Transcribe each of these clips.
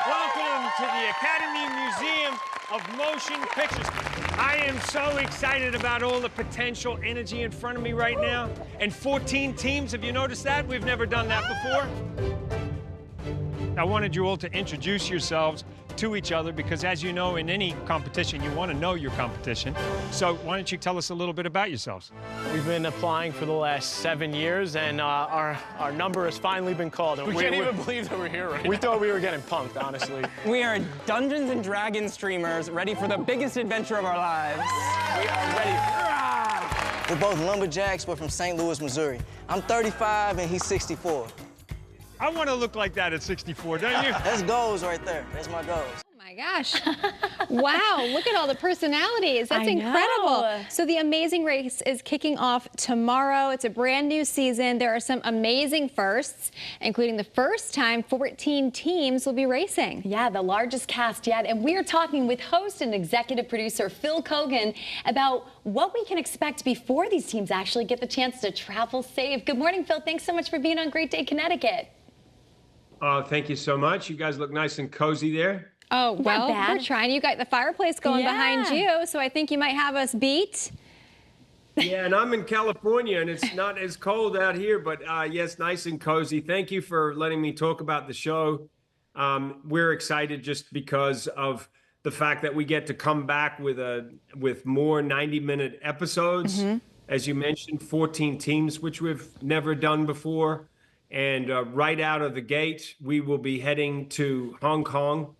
Welcome to the Academy Museum of Motion Pictures. I am so excited about all the potential energy in front of me right now. And 14 teams, have you noticed that? We've never done that before. I wanted you all to introduce yourselves to each other because, as you know, in any competition, you want to know your competition. So why don't you tell us a little bit about yourselves? We've been applying for the last 7 years, and our number has finally been called. We can't even believe that we're here right now. We thought we were getting punked, honestly. We are Dungeons and Dragons streamers, ready for the biggest adventure of our lives. We are ready. We're both lumberjacks. We're from St. Louis, Missouri. I'm 35 and he's 64. I want to look like that at 64, don't you? That's goals right there. That's my goals. Oh my gosh. Wow, look at all the personalities. That's incredible. So the Amazing Race is kicking off tomorrow. It's a brand new season. There are some amazing firsts, including the first time 14 teams will be racing. Yeah, the largest cast yet. And we're talking with host and executive producer Phil Kogan about what we can expect before these teams actually get the chance to travel safe. Good morning, Phil. Thanks so much for being on Great Day, Connecticut. Thank you so much. You guys look nice and cozy there. Oh, well, we're trying. You got the fireplace going behind you, so I think you might have us beat. Yeah, and I'm in California, and it's not as cold out here, but yes, nice and cozy. Thank you for letting me talk about the show. We're excited just because of the fact that we get to come back with more 90-minute episodes. As you mentioned, 14 teams, which we've never done before. And right out of the gate, we will be heading to Hong Kong,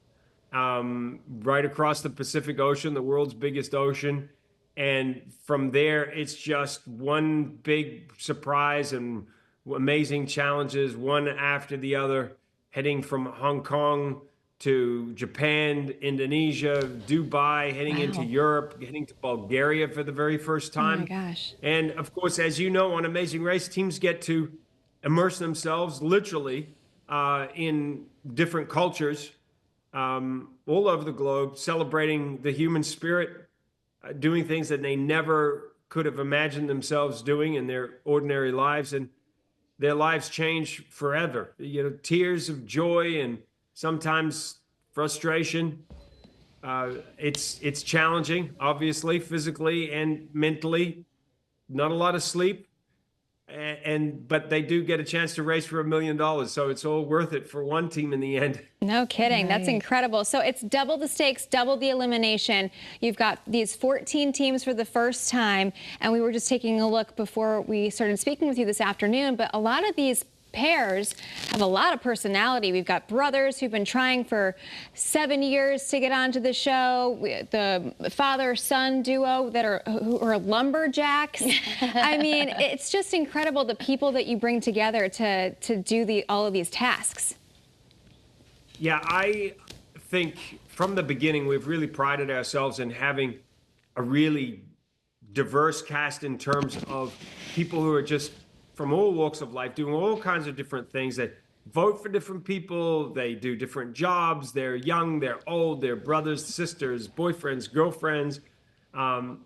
right across the Pacific Ocean, the world's biggest ocean. And from there, it's just one big surprise and amazing challenges, one after the other, heading from Hong Kong to Japan, Indonesia, Dubai, heading into Europe, heading to Bulgaria for the very first time. Oh my gosh. And of course, as you know, on Amazing Race, teams get to immerse themselves literally in different cultures all over the globe, celebrating the human spirit, doing things that they never could have imagined themselves doing in their ordinary lives, and their lives change forever. You know, tears of joy and sometimes frustration. It's challenging, obviously, physically and mentally. Not a lot of sleep. But they do get a chance to race for $1 million, so it's all worth it for one team in the end. No kidding. That's incredible. So it's double the stakes, double the elimination. You've got these 14 teams for the first time, and we were just taking a look before we started speaking with you this afternoon, but a lot of these pairs have a lot of personality. We've got brothers who've been trying for 7 years to get onto the show. The father-son duo who are lumberjacks. I mean, it's just incredible the people that you bring together to do all of these tasks. Yeah, I think from the beginning we've really prided ourselves in having a really diverse cast in terms of people who are just from all walks of life, doing all kinds of different things. They vote for different people. They do different jobs. They're young, they're old, they're brothers, sisters, boyfriends, girlfriends.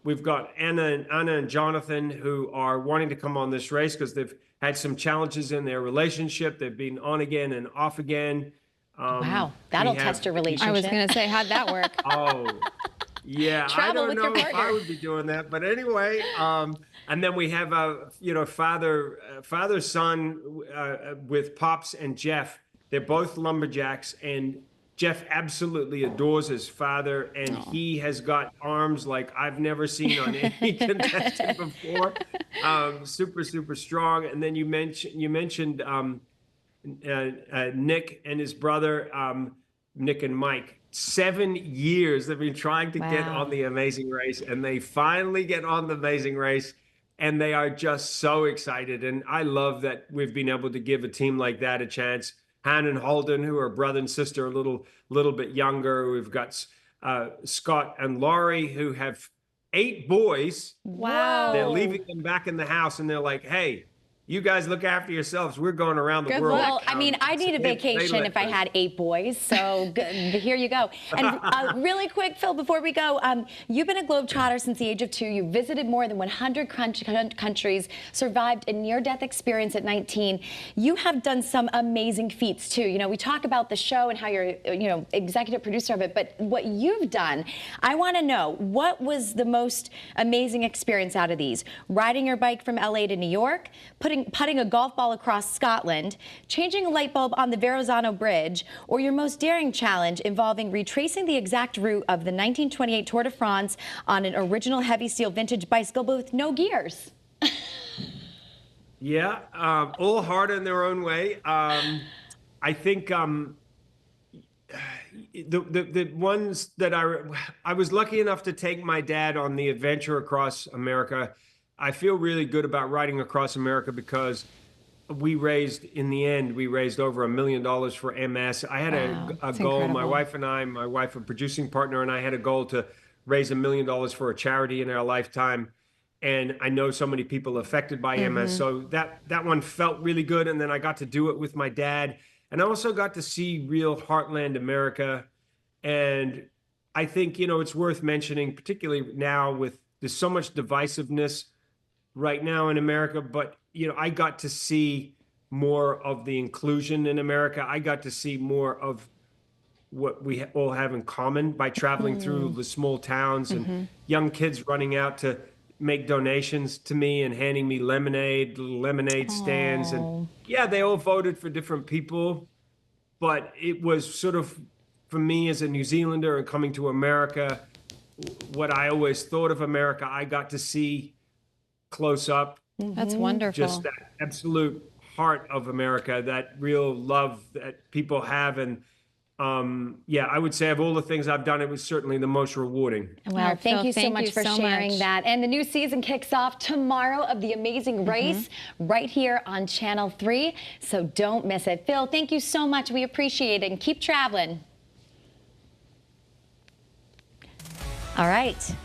We've got Anna and Jonathan who are wanting to come on this race because they've had some challenges in their relationship. They've been on again and off again. Wow, that'll test your relationship. I was going to say, how'd that work? Oh, yeah, Travel I don't with know your if partner. I would be doing that, but anyway. And then we have father-son with Pops and Jeff. They're both lumberjacks, and Jeff absolutely adores his father, and he has got arms like I've never seen on any contestant before. Super, super strong. And then you mentioned Nick and his brother, Nick and Mike. 7 years they've been trying to get on the Amazing Race, and they finally get on the Amazing Race, and they are just so excited. And I love that we've been able to give a team like that a chance. Han and Holden, who are brother and sister, a little bit younger. We've got Scott and Laurie, who have 8 boys. Wow. They're leaving them back in the house, and they're like, hey, You guys look after yourselves. We're going around the Good world. luck. Well, I mean, I need a vacation if I had 8 boys, so here you go. And really quick, Phil, before we go, you've been a globetrotter since the age of 2. You visited more than 100 countries, survived a near-death experience at 19. You have done some amazing feats, too. You know, we talk about the show and how you're, you know, executive producer of it, but what you've done, I want to know, what was the most amazing experience out of these? Riding your bike from LA to New York, putting a golf ball across Scotland, changing a light bulb on the Verrazano Bridge, or your most daring challenge involving retracing the exact route of the 1928 Tour de France on an original heavy steel vintage bicycle but with no gears? Yeah, all hard in their own way. I think the ones that I was lucky enough to take my dad on the adventure across America. I feel really good about riding across America because in the end, we raised over $1 million for MS. I had a goal, incredible. my wife, a producing partner, and I had a goal to raise $1 million for a charity in our lifetime. And I know so many people affected by MS. So that one felt really good. And then I got to do it with my dad. And I also got to see real heartland America. And I think, you know, it's worth mentioning, particularly now there's so much divisiveness right now in America, but, you know, I got to see more of the inclusion in America. I got to see more of what we all have in common by traveling through the small towns and young kids running out to make donations to me and handing me lemonade stands. And yeah, they all voted for different people, but it was sort of, for me as a New Zealander and coming to America, what I always thought of America, I got to see close up. That's wonderful. Just that absolute heart of America, that real love that people have. And yeah, I would say of all the things I've done, it was certainly the most rewarding. Well, thank Phil, you so much for sharing that. And the new season kicks off tomorrow of The Amazing Race right here on Channel 3. So don't miss it. Phil, thank you so much. We appreciate it. And keep traveling. All right.